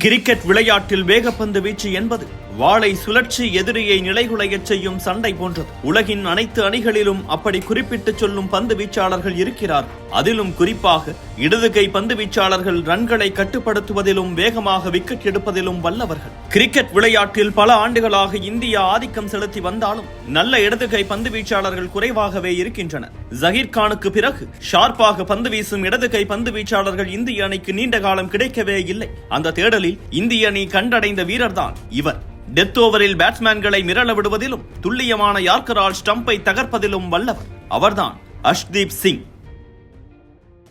Cricket விளையாட்டில் வேகப்பந்து வீச்சு என்பது வாளை சுழற்சி எதிரியை நிலைகுலையச் செய்யும் சண்டை போன்றது. உலகின் அனைத்து அணிகளிலும் அப்படி குறிப்பிட்டு சொல்லும் பந்து வீச்சாளர்கள் இருக்கிறார். அதிலும் குறிப்பாக இடது கை பந்து வீச்சாளர்கள் ரன்களை கட்டுப்படுத்துவதிலும் வேகமாக விக்கெட் எடுப்பதிலும் வல்லவர்கள். கிரிக்கெட் விளையாட்டில் பல ஆண்டுகளாக இந்தியா ஆதிக்கம் செலுத்தி வந்தாலும் நல்ல இடது கை பந்து வீச்சாளர்கள் குறைவாகவே இருக்கின்றனர். ஜஹீர் கானுக்கு பிறகு ஷார்ப்பாக பந்து வீசும் இடது கை பந்து வீச்சாளர்கள் இந்திய அணிக்கு நீண்ட காலம் கிடைக்கவே இல்லை. அந்த தேடலில் இந்திய அணி கண்டடைந்த வீரர்தான் இவர். டெத் ஓவரில் பேட்ஸ்மேன்களை மிரள விடுவதிலும் துல்லியமான யார்க்கரால் ஸ்டம்பை தகர்ப்பதிலும் வல்லவர். அவர்தான் அஷ்தீப் சிங்.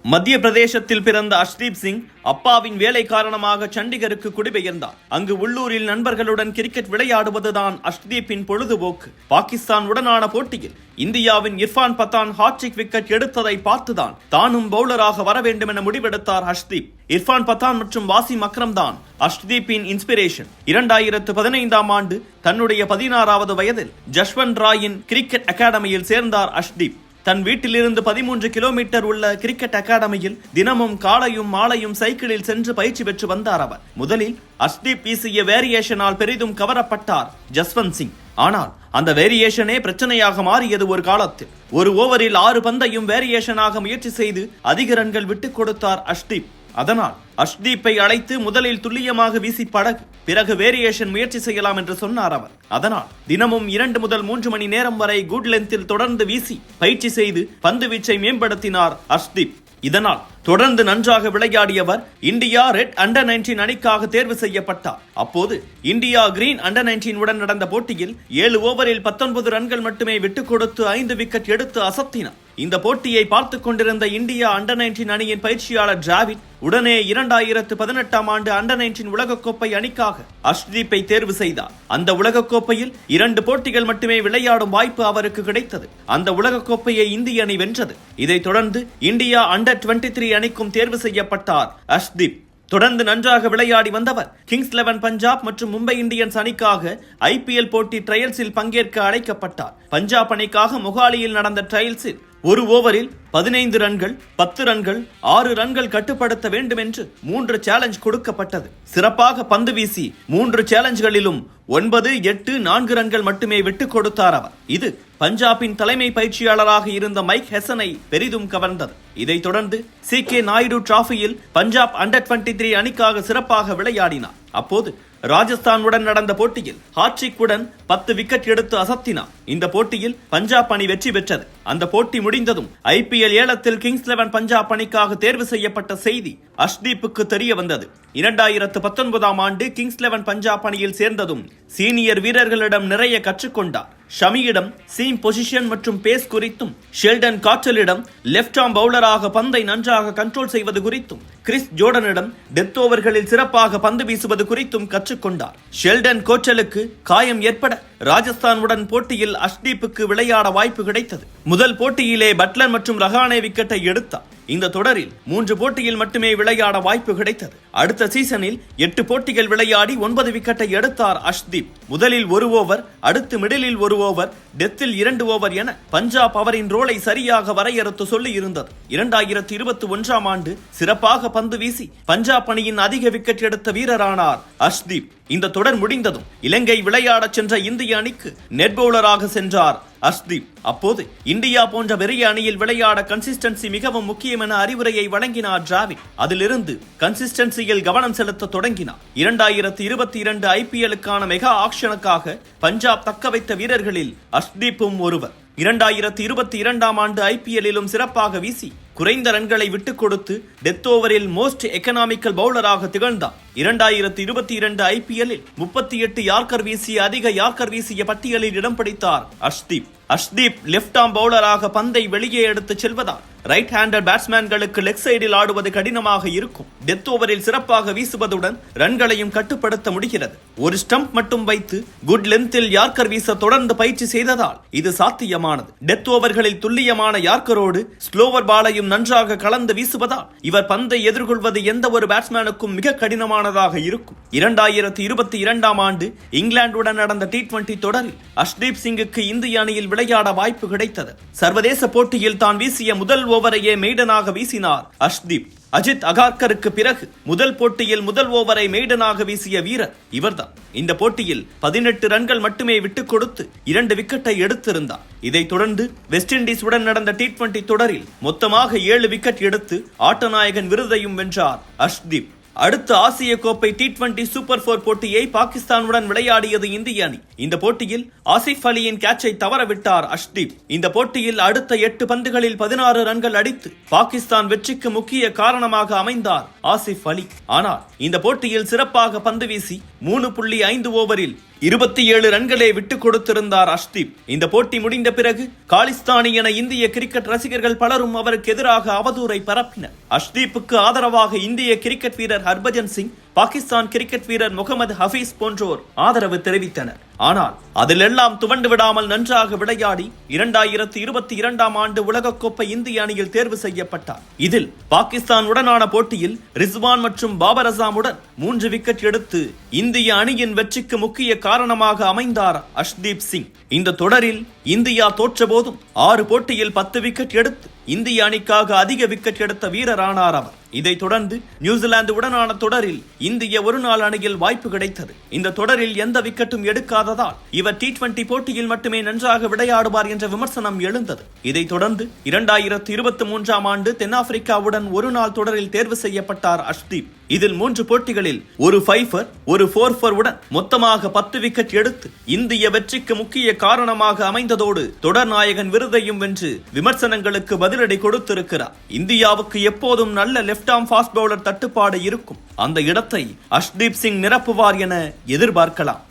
மத்திய பிரதேசத்தில் பிறந்த அஷ்தீப் சிங் அப்பாவின் வேலை காரணமாக சண்டிகருக்கு குடிபெயர்ந்தார். அங்கு உள்ளூரில் நண்பர்களுடன் கிரிக்கெட் விளையாடுவதுதான் அஷ்தீப்பின் பொழுதுபோக்கு. பாகிஸ்தான் உடனான போட்டியில் இந்தியாவின் இர்ஃபான் பத்தான் ஹாட்ரிக் விக்கெட் எடுத்ததை பார்த்துதான் தானும் பவுலராக வர வேண்டும் என முடிவெடுத்தார் அஷ்தீப். இர்ஃபான் பத்தான் மற்றும் வாசிம் அக்ரம் தான் அஷ்தீப்பின் இன்ஸ்பிரேஷன். 2015ஆம் ஆண்டு தன்னுடைய 16வது வயதில் ஜஸ்வந்த் ராயின் கிரிக்கெட் அகாடமியில் சேர்ந்தார் அஷ்தீப். தன் வீட்டிலிருந்து 13 கிலோமீட்டர் உள்ள கிரிக்கெட் அகாடமியில் தினமும் காலையும் மாலையும் சைக்கிளில் சென்று பயிற்சி பெற்று வந்தார் அவர். முதலில் அஷ்தீப் வீசிய வேரியேஷனால் பெரிதும் கவரப்பட்டார் ஜஸ்வந்த் சிங். ஆனால் அந்த வேரியேஷனே பிரச்சனையாக மாறியது ஒரு காலத்தில். ஒரு ஓவரில் 6 பந்தையும் வேரியேஷனாக முயற்சி செய்து அதிக ரன்கள் விட்டுக் கொடுத்தார் அஷ்தீப். அதனால் அஷ்தீப்பை அழைத்து முதலில் துல்லியமாக வீசி பழகு, பிறகு வேரியேஷன் முயற்சி செய்யலாம் என்று சொன்னார் அவர். அதனால் தினமும் 2 முதல் 3 மணி நேரம் வரை குட் லென்த்தில் தொடர்ந்து வீசி பயிற்சி செய்து பந்து வீச்சை மேம்படுத்தினார் அஷ்தீப். இதனால் தொடர்ந்து நன்றாக விளையாடியவர் இந்தியா ரெட் அண்டர் 19 அணிக்காக தேர்வு செய்யப்பட்டார். அப்போது இந்தியா கிரீன் அண்டர் 19 உடன் நடந்த போட்டியில் 7 ஓவரில் 19 ரன்கள் மட்டுமே விட்டுக் கொடுத்து 5 விக்கெட் எடுத்து அசத்தினார். இந்த போட்டியை பார்த்துக் கொண்டிருந்த இந்தியா அண்டர் 19 அணியின் பயிற்சியாளர் டிராவிட் உடனே 2018ஆம் ஆண்டு அண்டர் 19 உலகக்கோப்பை அணிக்காக அஷ்தீப்பை தேர்வு செய்தார். அந்த உலகக்கோப்பையில் 2 போட்டிகள் மட்டுமே விளையாடும் வாய்ப்பு அவருக்கு கிடைத்தது. அந்த உலகக்கோப்பையை இந்திய அணி வென்றது. இதைத் தொடர்ந்து இந்தியா அண்டர் 23 அணிக்கும் தேர்வு செய்யப்பட்டார் அஷ்தீப். தொடர்ந்து நன்றாக விளையாடி வந்தவர் கிங்ஸ் 11 பஞ்சாப் மற்றும் மும்பை இந்தியன்ஸ் அணிக்காக IPL போட்டி ட்ரையல்ஸில் பங்கேற்க அழைக்கப்பட்டார். பஞ்சாப் அணிக்காக மொஹாலியில் நடந்த ட்ரையல்ஸில் ஒரு ஓவரில் 15 ரன்கள், 10 ரன்கள், 6 ரன்கள் கட்டுப்படுத்த வேண்டும் என்று 3 சேலஞ்ச் கொடுக்கப்பட்டது. சிறப்பாக பந்து வீசி 3 சேலஞ்ச்களிலும் 9, 8, 4 ரன்கள் மட்டுமே விட்டுக் கொடுத்தார் அவர். இது பஞ்சாபின் தலைமை பயிற்சியாளராக இருந்த மைக் ஹெசனை பெரிதும் கவர்ந்தது. இதைத் தொடர்ந்து CK நாயுடு டிராபியில் பஞ்சாப் அண்டர் 23 அணிக்காக சிறப்பாக விளையாடினார். அப்போது ராஜஸ்தானுடன் நடந்த போட்டியில் ஹாட்ரிக் உடன் 10 விக்கெட் எடுத்து அசத்தினார். இந்த போட்டியில் பஞ்சாப் அணி வெற்றி பெற்றது. அந்த போட்டி முடிந்ததும் IPL ஏலத்தில் கிங்ஸ் 11 பஞ்சாப் அணிக்காக தேர்வு செய்யப்பட்ட செய்தி அஷ்தீப்புக்கு தெரிய வந்தது. 2019ஆம் ஆண்டு கிங்ஸ் 11 பஞ்சாப் அணியில் சேர்ந்ததும் சீனியர் வீரர்களிடம் நிறைய கற்றுக்கொண்டார். ஷமியிடம் சீம் பொசிஷன் மற்றும் பேஸ் குறித்தும், ஷெல்டன் காற்றலிடம் லெப்ட் ஆர்ம் பவுலராக பந்தை நன்றாக கண்ட்ரோல் செய்வது குறித்தும், கிறிஸ் ஜோர்டனிடம் டெத் ஓவர்களில் சிறப்பாக பந்து வீசுவது குறித்தும் கற்றுக்கொண்டார். ஷெல்டன் கோச்சலுக்கு காயம் ஏற்பட ராஜஸ்தானுடன் போட்டியில் அஷ்தீப்புக்கு விளையாட வாய்ப்பு கிடைத்தது. முதல் போட்டியிலே பட்லர் மற்றும் ரஹானே விக்கெட்டை எடுத்தார். இந்த தொடரில் 3 போட்டியில் மட்டுமே விளையாட வாய்ப்பு கிடைத்தது. அடுத்த சீசனில் 8 போட்டிகள் விளையாடி 9 விக்கெட்டை எடுத்தார் அஷ்தீப். முதலில் 1 ஓவர், அடுத்து மிடிலில் 1 ஓவர், டெத்தில் 2 ஓவர் என பஞ்சாப் அவரின் ரோலை சரியாக வரையறுத்து சொல்லி இருந்தது. 2021ஆம் ஆண்டு சிறப்பாக பந்து வீசி பஞ்சாப் அணியின் அதிக விக்கெட் எடுத்த வீரரானார் அஷ்தீப். இந்த தொடர் முடிந்ததும் இலங்கை விளையாட சென்ற இந்திய அணிக்கு நெட் பவுலராக சென்றார் அஷ்தீப். அப்போது இந்தியா போன்ற பெரிய அணியில் விளையாட கன்சிஸ்டன்சி மிகவும் முக்கியம் என அறிவுரையை வழங்கினார் டிராவிட். அதிலிருந்து கன்சிஸ்டன்சியில் கவனம் செலுத்த தொடங்கினார். 2022 IPLக்கான மெகா ஆக்ஷனுக்காக பஞ்சாப் தக்க வைத்த வீரர்களில் அஷ்தீப்பும் ஒருவர். 2022ஆம் ஆண்டு IPLலும் சிறப்பாக வீசி குறைந்த ரன்களை விட்டுக் கொடுத்து டெத் ஓவரில் மோஸ்ட் எக்கனாமிக்கல் பவுலராக திகழ்ந்தார். 2022 IPLல் 38 யார்க்கர் வீசிய அதிக யார்க்கர் வீசிய பட்டியலில் இடம் பிடித்தார் அஷ்தீப். அஷ்தீப் லெப்ட் ஆர்ம் பவுலராக பந்தை வெளியே எடுத்து செல்வதால் ரைட் ஹேண்டர் பேட்ஸ்மேன்களுக்கு லெக் சைடில் ஆடுவது கடினமாக இருக்கும். டெத் ஓவரில் சிறப்பாக வீசுவதுடன் ரன்களையும் கட்டுப்படுத்த முடிகிறது. ஒரு ஸ்டம்ப் மட்டும் வைத்து குட் லென்த்தில் யார்க்கர் வீச தொடர்ந்து பயிற்சி செய்ததால் இது சாத்தியமானது. டெத் ஓவர்களில் துல்லியமான யார்க்கரோடு ஸ்லோவர் பாலையும் நன்றாக கலந்து வீசுவதால் இவர் பந்தை எதிர்கொள்வது எந்த ஒரு பேட்ஸ்மேனுக்கும் மிக கடினமானதாக இருக்கும். 2022ஆம் ஆண்டு இங்கிலாந்துடன் நடந்த T20 தொடரில் அஷ்தீப் சிங்குக்கு இந்திய அணியில் விளையாட வாய்ப்பு கிடைத்தது. சர்வதேச போட்டியில் தான் வீசிய முதல் ஓவரையே மெய்டனாக வீசினார் அஷ்தீப். அஜித் அகார்கருக்கு பிறகு முதல் போட்டியில் முதல் ஓவரை மெய்டனாக வீசிய வீரர் இவர்தான். இந்த போட்டியில் 18 ரன்கள் மட்டுமே விட்டுக் கொடுத்து 2 விக்கெட்டை எடுத்திருந்தார். இதைத் தொடர்ந்து வெஸ்ட் இண்டீஸ் உடன் நடந்த T20 தொடரில் மொத்தமாக 7 விக்கெட் எடுத்து ஆட்டநாயகன் விருதையும் வென்றார் அஷ்தீப். அடுத்த ஆசிய கோப்பை T20 சூப்பர் 4 போட்டியை பாகிஸ்தானுடன் விளையாடியது இந்திய அணி. இந்த போட்டியில் ஆசிப் அலியின் கேட்சை தவறவிட்டார் அஷ்தீப். இந்த போட்டியில் அடுத்த 8 பந்துகளில் 16 ரன்கள் அடித்து பாகிஸ்தான் வெற்றிக்கு முக்கிய காரணமாக அமைந்தார் ஆசிப் அலி. ஆனால் இந்த போட்டியில் சிறப்பாக பந்து வீசி 3.5 ஓவரில் 27 ரன்களை விட்டுக் கொடுத்திருந்தார் அஷ்தீப். இந்த போட்டி முடிந்த பிறகு காலிஸ்தானி என இந்திய கிரிக்கெட் ரசிகர்கள் பலரும் அவருக்கு எதிராக அவதூறை பரப்பினர். அஷ்தீப்புக்கு ஆதரவாக இந்திய கிரிக்கெட் வீரர் ஹர்பஜன் சிங், பாகிஸ்தான் கிரிக்கெட் வீரர் முகமது ஹபீஸ் போன்றோர் ஆதரவு தெரிவித்தனர். ஆனால் அதிலெல்லாம் துவண்டு விடாமல் நன்றாக விளையாடி 2022 ஆண்டு உலகக்கோப்பை இந்திய அணியில் தேர்வு செய்யப்பட்டார். இதில் பாகிஸ்தான் உடனான போட்டியில் ரிஸ்வான் மற்றும் பாபர் அசாமுடன் 3 விக்கெட் எடுத்து இந்திய அணியின் வெற்றிக்கு முக்கிய காரணமாக அமைந்தார் அஷ்தீப் சிங். இந்த தொடரில் இந்தியா தோற்ற போதும் 6 போட்டியில் 10 விக்கெட் எடுத்து இந்திய அணிக்காக அதிக விக்கெட் எடுத்த வீரரானார் அவர். இதைத் தொடர்ந்து நியூசிலாந்து உடனான தொடரில் இந்திய ஒருநாள் அணியில் வாய்ப்பு கிடைத்தது. இந்த தொடரில் எந்த விக்கெட்டும் எடுக்காததால் இவர் T20 போட்டியில் மட்டுமே நன்றாக விளையாடுவார் என்ற விமர்சனம் எழுந்தது. இதைத் தொடர்ந்து 2023 ஆண்டு தென்னாப்பிரிக்காவுடன் ஒருநாள் தொடரில் தேர்வு செய்யப்பட்டார் அஷ்தீப். இதில் 3 போட்டிகளில் ஒரு 5-4 ஒரு 4-4 உடன் மொத்தமாக 10 விக்கெட் எடுத்து இந்திய வெற்றிக்கு முக்கிய காரணமாக அமைந்ததோடு தொடர் நாயகன் விருதையும் வென்று விமர்சனங்களுக்கு பதிலடி கொடுத்திருக்கிறார். இந்தியாவுக்கு எப்போதும் நல்ல லெப்ட் ஆர்ம் ஃபாஸ்ட் பவுலர் தட்டுப்பாடு இருக்கும். அந்த இடத்தை அஷ்தீப் சிங் நிரப்புவார் என எதிர்பார்க்கலாம்.